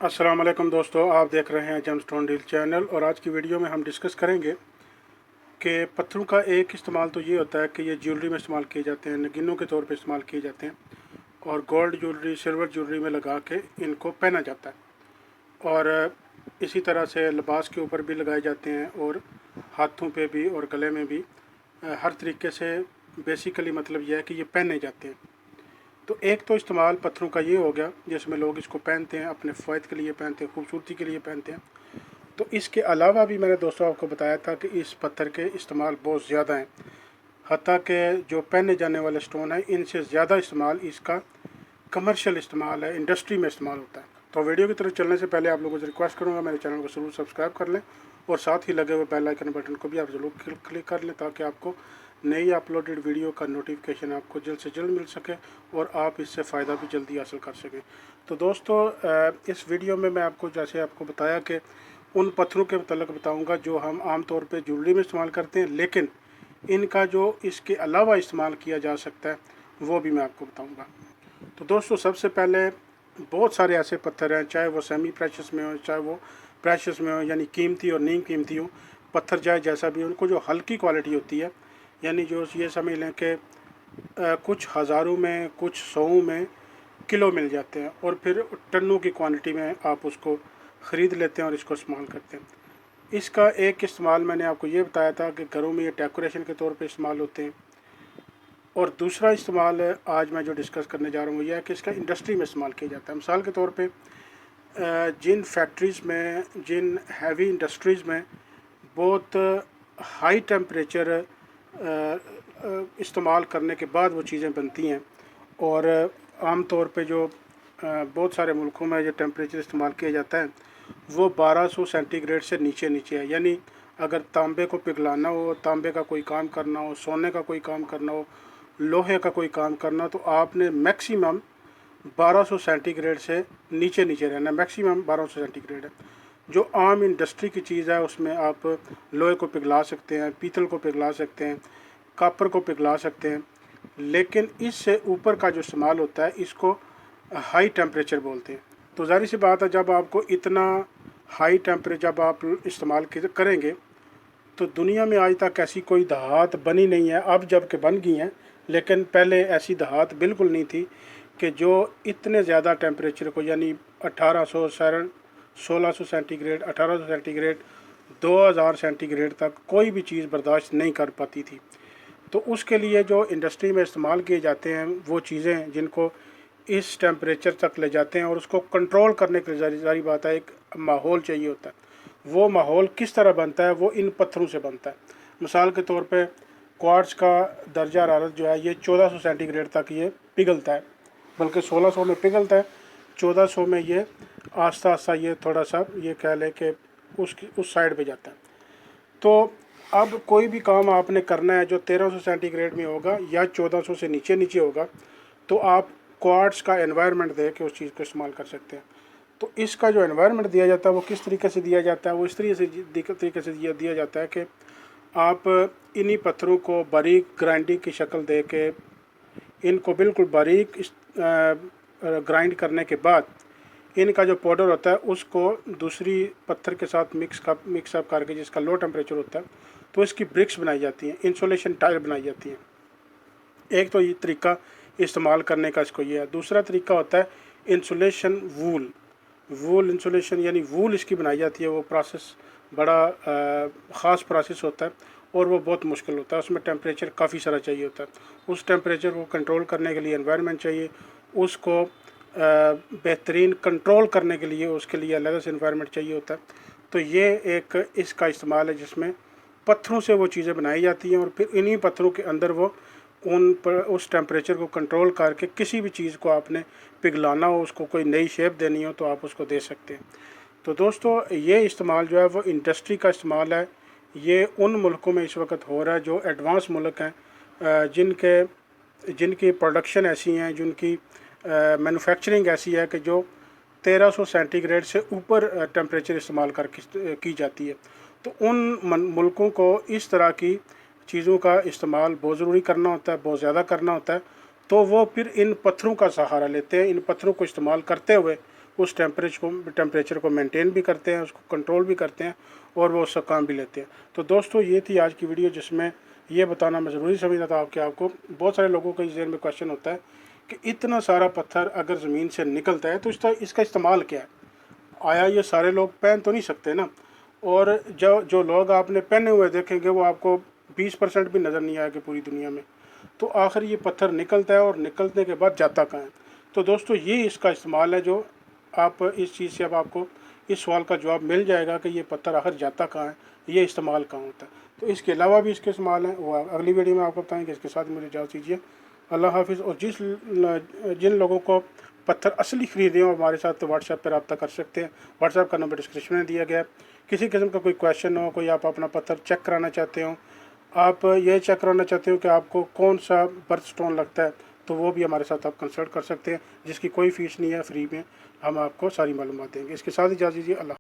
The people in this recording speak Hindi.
अस्सलाम वालेकुम दोस्तों, आप देख रहे हैं जेमस्टोन डील चैनल। और आज की वीडियो में हम डिस्कस करेंगे कि पत्थरों का एक इस्तेमाल तो ये होता है कि ये ज्वेलरी में इस्तेमाल किए जाते हैं, नगीनों के तौर पे इस्तेमाल किए जाते हैं और गोल्ड ज्वेलरी, सिल्वर ज्वेलरी में लगा के इनको पहना जाता है। और इसी तरह से लिबास के ऊपर भी लगाए जाते हैं और हाथों पे भी और गले में भी। हर तरीके से बेसिकली मतलब यह है कि ये पहने जाते हैं। तो एक तो इस्तेमाल पत्थरों का ये हो गया जिसमें लोग इसको पहनते हैं, अपने फ़ायदे के लिए पहनते हैं, खूबसूरती के लिए पहनते हैं। तो इसके अलावा भी मैंने दोस्तों आपको बताया था कि इस पत्थर के इस्तेमाल बहुत ज़्यादा हैं। हत्ता के जो पहने जाने वाले स्टोन हैं इनसे ज़्यादा इस्तेमाल इसका कमर्शियल इस्तेमाल है, इंडस्ट्री में इस्तेमाल होता है। तो वीडियो की तरफ चलने से पहले आप लोगों से रिक्वेस्ट करूँगा मेरे चैनल को ज़रूर सब्सक्राइब कर लें और साथ ही लगे हुए बेल आइकन बटन को भी आप ज़रूर क्लिक कर लें ताकि आपको नई अपलोडेड वीडियो का नोटिफिकेशन आपको जल्द से जल्द मिल सके और आप इससे फ़ायदा भी जल्दी हासिल कर सकें। तो दोस्तों इस वीडियो में मैं आपको जैसे आपको बताया कि उन पत्थरों के मतलब बताऊंगा जो हम आम तौर पे ज्वेलरी में इस्तेमाल करते हैं, लेकिन इनका जो इसके अलावा इस्तेमाल किया जा सकता है वो भी मैं आपको बताऊंगा। तो दोस्तों सबसे पहले बहुत सारे ऐसे पत्थर हैं, चाहे वो सेमी प्रेशस में हो, चाहे वो प्रेशस में हो, यानी कीमती और नहीं कीमती हो पत्थर, चाहे जैसा भी, उनको जो हल्की क्वालिटी होती है, यानी जो ये समझ लें कि कुछ हज़ारों में, कुछ सौों में किलो मिल जाते हैं और फिर टनों की क्वांटिटी में आप उसको ख़रीद लेते हैं और इसको इस्तेमाल करते हैं। इसका एक इस्तेमाल मैंने आपको ये बताया था कि घरों में ये डेकोरेशन के तौर पे इस्तेमाल होते हैं। और दूसरा इस्तेमाल आज मैं जो डिस्कस करने जा रहा हूँ यह है कि इसका इंडस्ट्री में इस्तेमाल किया जाता है। मिसाल के तौर पे जिन फैक्ट्रीज़ में, जिन हैवी इंडस्ट्रीज़ में बहुत हाई टेम्परेचर इस्तेमाल करने के बाद वो चीज़ें बनती हैं और आम तौर पे जो बहुत सारे मुल्कों में जो टेम्परेचर इस्तेमाल किया जाता है वो 1200 सेंटीग्रेड से नीचे नीचे है। यानी अगर तांबे को पिघलाना हो, तांबे का कोई काम करना हो, सोने का कोई काम करना हो, लोहे का कोई काम करना हो, तो आपने मैक्सिमम 1200 सेंटीग्रेड से नीचे नीचे रहना। मैक्सिमम 1200 सेंटीग्रेड है। जो आम इंडस्ट्री की चीज़ है उसमें आप लोहे को पिघला सकते हैं, पीतल को पिघला सकते हैं, कॉपर को पिघला सकते हैं, लेकिन इससे ऊपर का जो इस्तेमाल होता है इसको हाई टेम्परेचर बोलते हैं। तो ज़ाहिर सी बात है जब आपको इतना हाई टेम्परेचर जब आप इस्तेमाल करेंगे तो दुनिया में आज तक ऐसी कोई दहात बनी नहीं है, अब जब के बन गई हैं, लेकिन पहले ऐसी दहात बिल्कुल नहीं थी कि जो इतने ज़्यादा टेम्परेचर को, यानी 1800 1600 सेंटीग्रेड, 1800 सेंटीग्रेड, 2000 सेंटीग्रेड तक कोई भी चीज़ बर्दाश्त नहीं कर पाती थी। तो उसके लिए जो इंडस्ट्री में इस्तेमाल किए जाते हैं वो चीज़ें जिनको इस टेम्परेचर तक ले जाते हैं और उसको कंट्रोल करने के लिए जारी बात है एक माहौल चाहिए होता है। वो माहौल किस तरह बनता है, वो इन पत्थरों से बनता है। मिसाल के तौर पे क्वार्ट्ज का दर्जा हरारत जो है ये 1400 सेंटीग्रेड तक ये पिघलता है, बल्कि 1600 में पिघलता है, 1400 में ये आस्ता आस्ता ये थोड़ा सा ये कह लें कि उस साइड पे जाता है। तो अब कोई भी काम आपने करना है जो 1300 सेंटीग्रेड में होगा या 1400 से नीचे नीचे होगा, तो आप क्वार्ट्ज का एनवायरनमेंट दे के उस चीज़ को इस्तेमाल कर सकते हैं। तो इसका जो एनवायरनमेंट दिया जाता है वो किस तरीके से दिया जाता है, वो इस तरीके से दिया जाता है कि आप इन्हीं पत्थरों को बारीक ग्राइंडिंग की शक्ल दे के इनको बिल्कुल बारीक ग्राइंड करने के बाद इनका जो पाउडर होता है उसको दूसरी पत्थर के साथ मिक्सअप करके, जिसका लो टेम्परेचर होता है, तो इसकी ब्रिक्स बनाई जाती हैं, इंसुलेशन टाइल बनाई जाती हैं। एक तो ये तरीका इस्तेमाल करने का इसको ये है। दूसरा तरीका होता है इंसुलेशन वूल इंसुलेशन, यानी वूल इसकी बनाई जाती है। वो प्रोसेस बड़ा ख़ास प्रोसेस होता है और वो बहुत मुश्किल होता है, उसमें टेम्परेचर काफ़ी सारा चाहिए होता है। उस टेम्परेचर को कंट्रोल करने के लिए एनवायरनमेंट चाहिए, उसको बेहतरीन कंट्रोल करने के लिए उसके लिए अलग से एनवायरनमेंट चाहिए होता है। तो ये एक इसका इस्तेमाल है जिसमें पत्थरों से वो चीज़ें बनाई जाती हैं और फिर इन्हीं पत्थरों के अंदर वो उन पर उस टेम्परेचर को कंट्रोल करके किसी भी चीज़ को आपने पिघलाना हो, उसको कोई नई शेप देनी हो तो आप उसको दे सकते हैं। तो दोस्तों ये इस्तेमाल जो है वो इंडस्ट्री का इस्तेमाल है। ये उन मुल्कों में इस वक्त हो रहा है जो एडवांस मुल्क हैं, जिनकी प्रोडक्शन ऐसी हैं, जिनकी मैन्युफैक्चरिंग ऐसी है कि जो 1300 सेंटीग्रेड से ऊपर टेम्परेचर इस्तेमाल करके की जाती है। तो उन मुल्कों को इस तरह की चीज़ों का इस्तेमाल बहुत ज़रूरी करना होता है, बहुत ज़्यादा करना होता है। तो वो फिर इन पत्थरों का सहारा लेते हैं, इन पत्थरों को इस्तेमाल करते हुए उस टेम्परेचर को मेंटेन भी करते हैं, उसको कंट्रोल भी करते हैं और वो उसका काम भी लेते हैं। तो दोस्तों ये थी आज की वीडियो, जिसमें ये बताना मैं ज़रूरी समझता था आपको बहुत सारे लोगों के जहन में क्वेश्चन होता है कि इतना सारा पत्थर अगर ज़मीन से निकलता है तो इसका इस्तेमाल क्या है। आया ये सारे लोग पहन तो नहीं सकते ना, और जो लोग आपने पहने हुए देखेंगे वो आपको 20% भी नज़र नहीं आएगा पूरी दुनिया में। तो आखिर ये पत्थर निकलता है और निकलने के बाद जाता कहाँ है। तो दोस्तों ये इसका इस्तेमाल है, जो आप इस चीज़ से अब आपको इस सवाल का जवाब मिल जाएगा कि ये पत्थर आखिर जाता कहाँ है, ये इस्तेमाल कहाँ होता है। तो इसके अलावा भी इसके इस्तेमाल हैं, वो अगली वीडियो में आपको बताएंगे। इसके साथ मुझे इजाज़त दीजिए, अल्लाह हाफिज़। और जिन लोगों को पत्थर असली ख़रीदे हो हमारे साथ, तो व्हाट्सएप पर रब्ता कर सकते हैं। व्हाट्सएप का नंबर डिस्क्रिप्शन में दिया गया है। किसी किस्म का कोई क्वेश्चन हो, कोई आप अपना पत्थर चेक कराना चाहते हो, आप ये चेक कराना चाहते हो कि आपको कौन सा बर्थ स्टोन लगता है, तो वो भी हमारे साथ आप कंसल्ट कर सकते हैं, जिसकी कोई फ़ीस नहीं है, फ्री में हम आपको सारी मालूमात देंगे। इसके साथ इजाज़त दीजिए, अल्लाह।